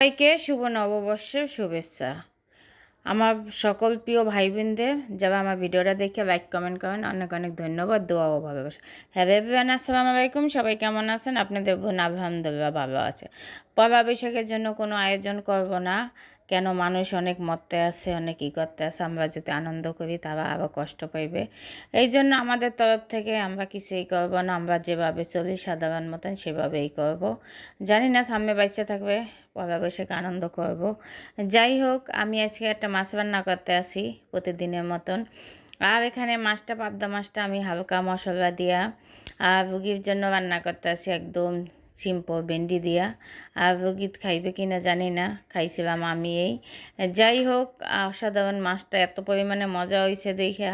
সবাইকে শুভ নববর্ষের শুভেচ্ছা। আমার সকল প্রিয় ভাই বোনদের যারা আমার ভিডিওটা দেখে লাইক কমেন্ট করেন, অনেক অনেক ধন্যবাদ, দোয়া ও ভালোবাসা। হ্যাঁ এভরিওয়ান, আসসালামু আলাইকুম। সবাই কেমন আছেন? আপনাদের বোন আলহামদুলিল্লাহ ভালো আছে। পয়লা বৈশাখের জন্য কোনো আয়োজন করব না, কেন মানুষ অনেক মরতে আছে, অনেক করতে আছে। আমরা যদি আনন্দ করি তারা আরও কষ্ট পাইবে। এই জন্য আমাদের তরফ থেকে আমরা কিছুই করব না, আমরা যেভাবে চলি সাধারণ মতন সেভাবেই করব। জানি না সামনে বাচ্চা থাকবে পয়লা বৈশাখে আনন্দ করব। যাই হোক, আমি আজকে একটা মাছ রান্না করতে আসি প্রতিদিনের মতন। আর এখানে মাছটা, পাবদা মাছটা আমি হালকা মশলা দিয়া আর রুগীর জন্য রান্না করতে আসি একদম সিম্পল ভেন্ডি দিয়া। আর রুগী খাইবে কিনা জানি না, খাইছিলাম আমি। যাই হোক, অসাধারণ মাছটা এত পরিমাণে মজা হয়েছে দেখা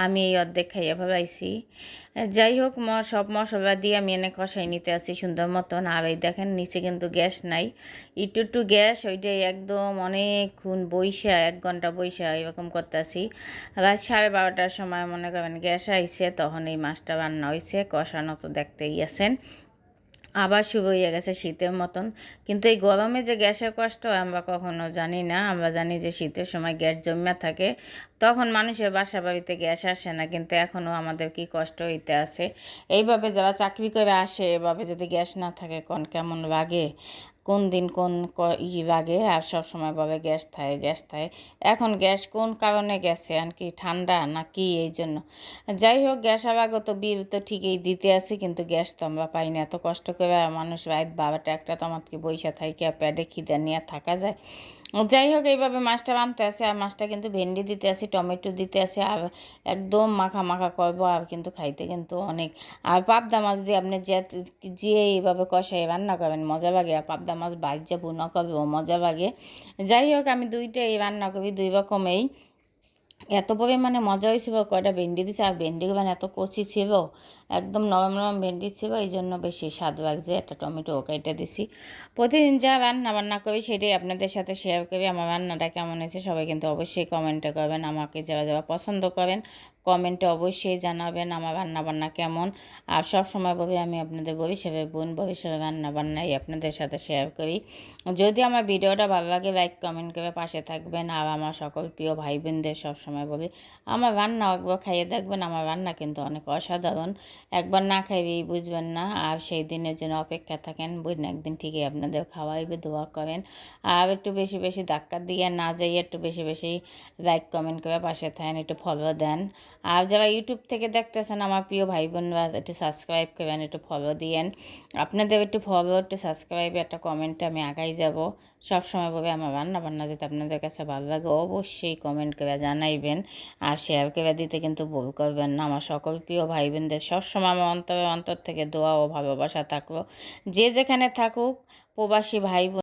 আমি এই অর্ধেক খাইয়া ফেলাইছি। যাই হোক, সব মশলা দিয়ে আমি এনে কষাই নিতে আসি সুন্দর মতন। আর এই দেখেন নিচে কিন্তু গ্যাস নাই, একটু গ্যাস, ওইটাই একদম অনেকক্ষণ বইসা, 1 ঘন্টা বইসা এরকম করতে আসি। রাত 12:30টার সময় মনে করেন গ্যাস আইছে, তখন এই মাছটা রান্না হয়েছে। কষানো তো দেখতেই আছেন। আবার শুরু হয়ে গেছে শীতের মতন। কিন্তু এই গরমে যে গ্যাসের কষ্ট আমরা কখনো জানি না। আমরা জানি যে শীতের সময় গ্যাস জমা থাকে, তখন মানুষের বাসা বাড়িতে গ্যাস আসে না। কিন্তু এখনও আমাদের কি কষ্ট হইতে আছে। এইভাবে যারা চাকরি করে আসে, এভাবে যদি গ্যাস না থাকে কেমন লাগে, কোন দিন কোন লাগে। আর সব সময় বলে গ্যাস থাকে গ্যাস থাকে। এখন গ্যাস কোন কারণে গেছে, আর কি ঠান্ডা না কি এই জন্য। যাই হোক, গ্যাস আবাগত বিল তো ঠিকই দিতে আছে, কিন্তু গ্যাস তো আমরা পাই না। এত কষ্ট করে মানুষ রাত 12টা 1টা তোমাকে বইসা থাকি, প্যাডে খিদে নিয়ে থাকা যায়। যাই হোক, এইভাবে মাছটা বানতে আসে। আর মাছটা কিন্তু ভেন্ডি দিতে আসি, টমেটো দিতে আসে, আর একদম মাখা মাখা করবো। আর কিন্তু খাইতে কিন্তু অনেক। আর পাবদা মাছ দিয়ে আপনি যে এইভাবে কষাই রান্না করবেন মজা লাগে। আর পাবদা মাছ বাইজা বুনা করবেও মজা লাগে। যাই হোক, আমি দুইটাই রান্না করি, দুই রকমেই। এত পরিমাণে মজা হয়েছিল। কয়টা ভেন্ডি দিছে, আর ভেন্ডিগুলো এত কচি ছিল, একদম নরম নরম ভেন্ডি ছিল, এই জন্য বেশি স্বাদ লাগছে। একটা টমেটো কেটে দিছি। প্রতিদিন যা রান্না বান্না করি সেটাই আপনাদের সাথে শেয়ার করি। আমার রান্নাটা কেমন হয়েছে সবাই কিন্তু অবশ্যই কমেন্টে করবেন। আমাকে যারা যারা পছন্দ করেন কমেন্টে অবশ্যই জানাবেন আমার রান্নাবান্না কেমন। আর সব সময় বলি আমি আপনাদের ভবিষ্যতের বোন, ভবিষ্যতের রান্নাবান্নাই আপনাদের সাথে শেয়ার করি। যদি আমার ভিডিওটা ভালো লাগে লাইক কমেন্ট করে পাশে থাকবেন। আর আমার সকল প্রিয় ভাই বোনদের সবসময় বলি আমার রান্না একবার খাইয়ে দেখবেন। আমার রান্না কিন্তু অনেক অসাধারণ, একবার না খাইবেই বুঝবেন না। আর সেই দিনের জন্য অপেক্ষা থাকেন, বুঝলেন একদিন ঠিকই আপনাদের খাওয়াইবে, দোয়া করেন। আর একটু বেশি বেশি ধাক্কা দিয়ে না যাই, একটু বেশি বেশি লাইক কমেন্ট করে পাশে থাকেন, একটু ফলো দেন। আর যারা ইউটিউব থেকে দেখতেছেন আমার প্রিয় ভাই বোনরা, একটু সাবস্ক্রাইব করেন, একটু ফলো দিয়েন। আপনাদের একটু ফলো, একটু সাবস্ক্রাইব, একটা কমেন্টে আমি আগাই যাব। সবসময় বলবে আমার রান্না বান্না যদি আপনাদের কাছে ভালো লাগে অবশ্যই কমেন্ট করে জানাইবেন। আর শেয়ার করে দিতে কিন্তু ভুল করবেন না। আমার সকল প্রিয় ভাই বোনদের সবসময় আমার অন্তর থেকে দোয়া ও ভালোবাসা থাকলো, যে যেখানে থাকুক। প্রবাসী ভাই বোন